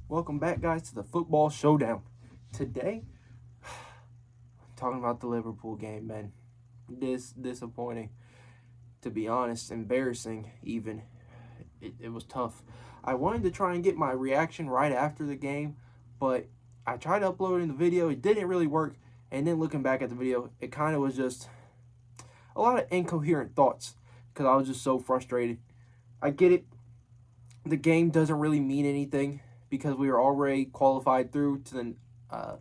Welcome back, guys, to the Football Showdown. Today, talking about the Liverpool game, man. Disappointing, to be honest, embarrassing, even. It was tough. I wanted to try and get my reaction right after the game, but I tried uploading the video. It didn't really work. And then looking back at the video, it kind of was just a lot of incoherent thoughts because I was just so frustrated. I get it. The game doesn't really mean anything because we were already qualified through to the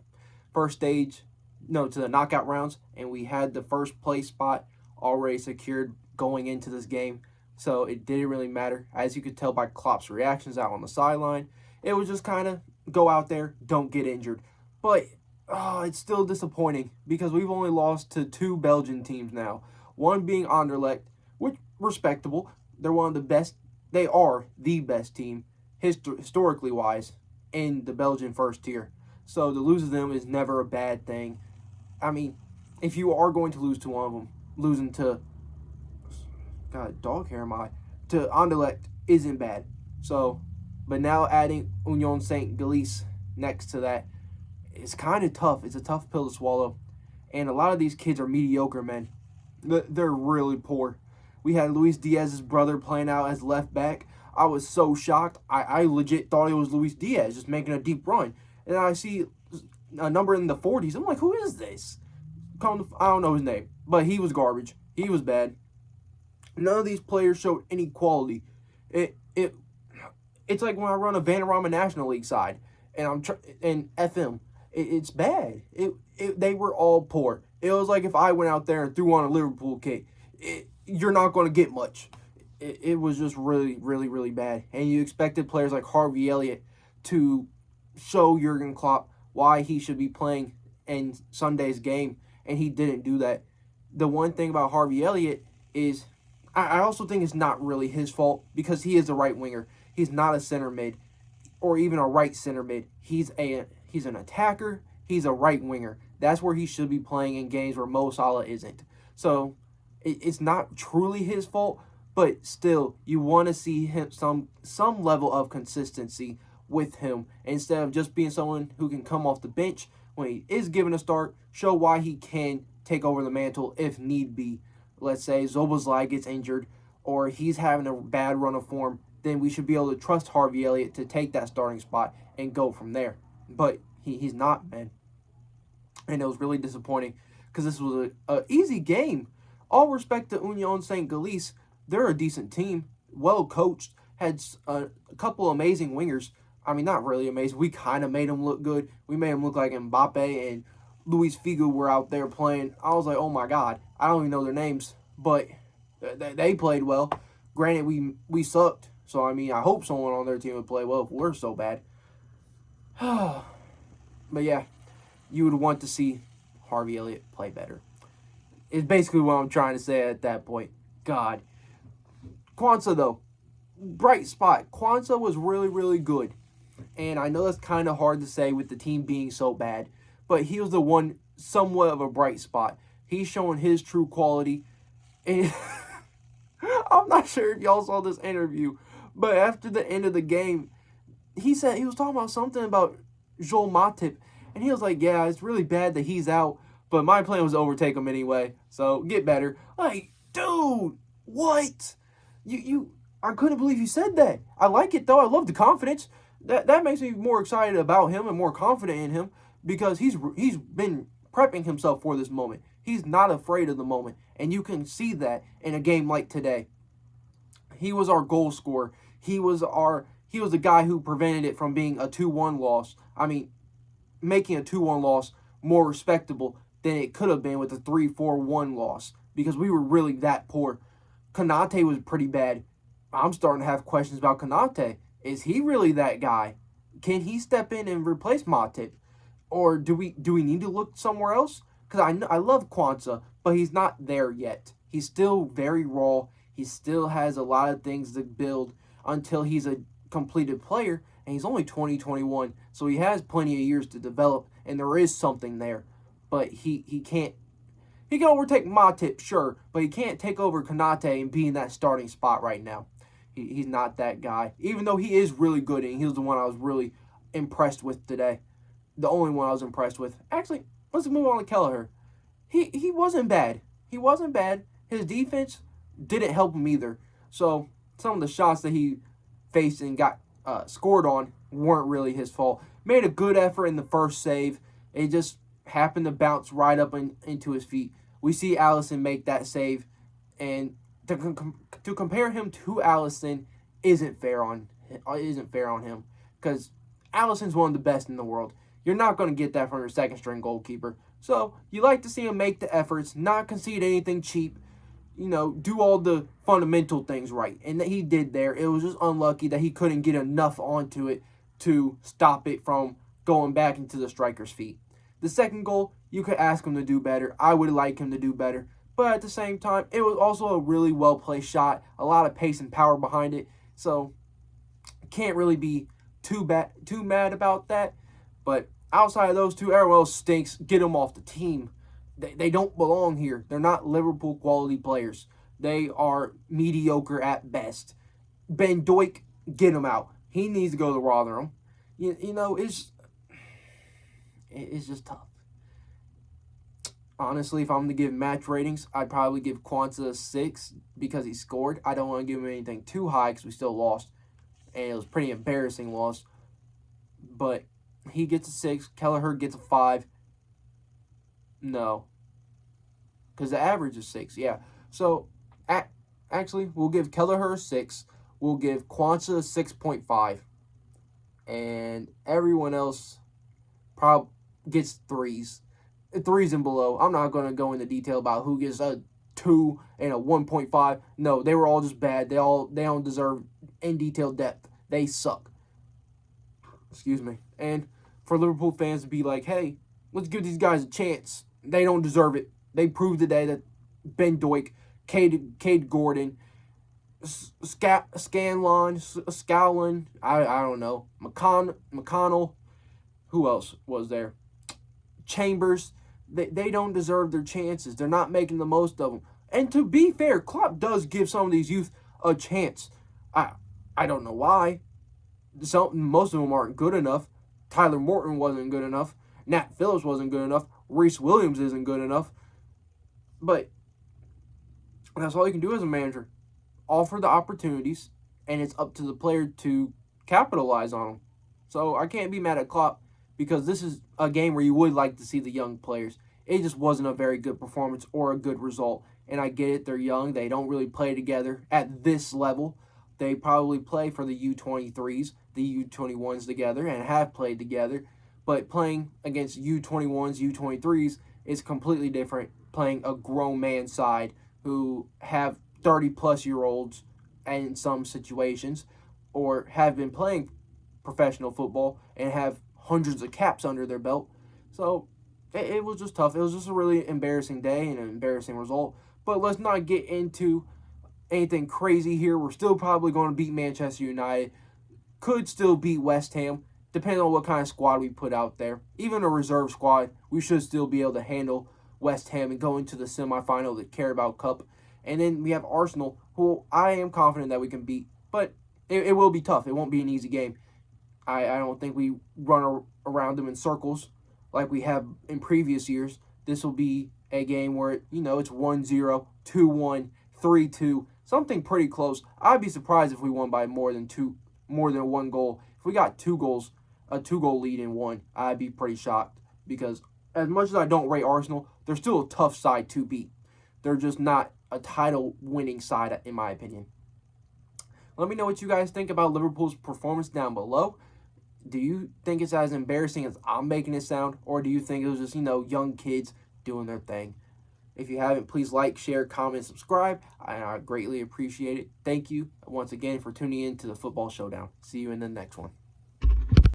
first stage, no, to the knockout rounds, and we had the first place spot already secured going into this game. So it didn't really matter. As you could tell by Klopp's reactions out on the sideline, it was just kind of go out there, don't get injured. But it's still disappointing because we've only lost to two Belgian teams now. One being Anderlecht, which respectable. They're one of the best. They are the best team historically wise in the Belgian first tier. So to lose to them is never a bad thing. I mean, if you are going to lose to one of them, losing to dog hair am I to Anderlecht isn't bad. So, but now adding Union Saint Gilles next to that is kind of tough. It's a tough pill to swallow, and a lot of these kids are mediocre, man. They're really poor. We had Luis Diaz's brother playing out as left back. I was so shocked. I legit thought it was Luis Diaz just making a deep run. And I see a number in the 40s. I'm like, who is this? I don't know his name, but he was garbage. He was bad. None of these players showed any quality. It's like when I run a Vanarama National League side and FM. It's bad. They were all poor. It was like if I went out there and threw on a Liverpool kit. You're not going to get much. It was just really, really, really bad. And you expected players like Harvey Elliott to show Jurgen Klopp why he should be playing in Sunday's game, and he didn't do that. The one thing about Harvey Elliott is I also think it's not really his fault because he is a right winger. He's not a center mid or even a right center mid. He's an attacker. He's a right winger. That's where he should be playing in games where Mo Salah isn't. So it's not truly his fault, but still, you want to see him some level of consistency with him instead of just being someone who can come off the bench when he is given a start, show why he can take over the mantle if need be. Let's say Zoboslai gets injured or he's having a bad run of form, then we should be able to trust Harvey Elliott to take that starting spot and go from there. But he's not, man. And it was really disappointing because this was an easy game. All respect to Union Saint Gilles, they're a decent team, well coached, had a couple amazing wingers. I mean, not really amazing. We kind of made them look good. We made them look like Mbappe and Luis Figo were out there playing. I was like, oh my God, I don't even know their names, but they played well. Granted, we sucked, so I mean, I hope someone on their team would play well if we're so bad. But yeah, you would want to see Harvey Elliott play better. Is basically what I'm trying to say at that point. God. Kwanzaa, though. Bright spot. Kwanzaa was really, really good. And I know that's kind of hard to say with the team being so bad. But he was the one somewhat of a bright spot. He's showing his true quality. And I'm not sure if y'all saw this interview. But after the end of the game, he said he was talking about something about Joel Matip. And he was like, yeah, it's really bad that he's out. But my plan was to overtake him anyway. So get better. Like, dude, what? I couldn't believe you said that. I like it though. I love the confidence. That makes me more excited about him and more confident in him because he's been prepping himself for this moment. He's not afraid of the moment, and you can see that in a game like today. He was our goal scorer. He was the guy who prevented it from being a 2-1 loss. I mean, making a 2-1 loss more respectable than it could have been with a 3-4-1 loss because we were really that poor. Konate was pretty bad. I'm starting to have questions about Konate. Is he really that guy? Can he step in and replace Matip? Or do we need to look somewhere else? Because I love Kwanzaa, but he's not there yet. He's still very raw. He still has a lot of things to build until he's a completed player, and he's only 2021, so he has plenty of years to develop, and there is something there. But he can't. He can overtake Matip, sure, but he can't take over Konate and be in that starting spot right now. He's not that guy, even though he is really good, and he was the one I was really impressed with today. The only one I was impressed with. Actually, let's move on to Kelleher. He wasn't bad. He wasn't bad. His defense didn't help him either. So some of the shots that he faced and got scored on weren't really his fault. Made a good effort in the first save. It just happened to bounce right up into his feet. We see Allison make that save, and to compare him to Allison isn't fair on him, because Allison's one of the best in the world. You're not going to get that from your second string goalkeeper. So you like to see him make the efforts, not concede anything cheap, do all the fundamental things right. And that he did there. It was just unlucky that he couldn't get enough onto it to stop it from going back into the striker's feet. The second goal, you could ask him to do better. I would like him to do better. But at the same time, it was also a really well-placed shot. A lot of pace and power behind it. So can't really be too mad about that. But outside of those two, everyone else stinks. Get them off the team. They don't belong here. They're not Liverpool quality players. They are mediocre at best. Ben Doik, get him out. He needs to go to Rotherham. It's just tough. Honestly, if I'm going to give match ratings, I'd probably give Kwanzaa a 6 because he scored. I don't want to give him anything too high because we still lost. And it was a pretty embarrassing loss. But he gets a 6. Kelleher gets a 5. No. Because the average is 6, yeah. So, actually, we'll give Kelleher a 6. We'll give Kwanzaa a 6.5. And everyone else probably gets 3s. 3s and below. I'm not going to go into detail about who gets a 2 and a 1.5. No, they were all just bad. They don't deserve in detail depth. They suck. Excuse me. And for Liverpool fans to be like, hey, let's give these guys a chance. They don't deserve it. They proved today that Ben Doik, Cade Gordon, Scowlin, I don't know, McConnell, who else was there? Chambers, they don't deserve their chances. They're not making the most of them. And to be fair, Klopp does give some of these youth a chance. I don't know why. Most of them aren't good enough. Tyler Morton wasn't good enough. Nat Phillips wasn't good enough. Reece Williams isn't good enough. But that's all you can do as a manager. Offer the opportunities, and it's up to the player to capitalize on them. So I can't be mad at Klopp because this is a game where you would like to see the young players. It just wasn't a very good performance or a good result. And I get it, they're young. They don't really play together at this level. They probably play for the U23s, the U21s together, and have played together. But playing against U21s, U23s is completely different. Playing a grown man side who have 30-plus-year-olds in some situations, or have been playing professional football and have hundreds of caps under their belt. So it was just tough. It was just a really embarrassing day and an embarrassing result. But let's not get into anything crazy here. We're still probably going to beat Manchester United. Could still beat West Ham, depending on what kind of squad we put out there. Even a reserve squad, we should still be able to handle West Ham and go into the semifinal of the Carabao Cup. And then we have Arsenal, who I am confident that we can beat. But it will be tough. It won't be an easy game. I don't think we run around them in circles like we have in previous years. This will be a game where, it's 1-0, 2-1, 3-2, something pretty close. I'd be surprised if we won by more than one goal. If we got 2 goals, a 2-goal lead in one, I'd be pretty shocked. Because as much as I don't rate Arsenal, they're still a tough side to beat. They're just not a title-winning side, in my opinion. Let me know what you guys think about Liverpool's performance down below. Do you think it's as embarrassing as I'm making it sound? Or do you think it was just, young kids doing their thing? If you haven't, please like, share, comment, subscribe. I greatly appreciate it. Thank you once again for tuning in to the Football Showdown. See you in the next one.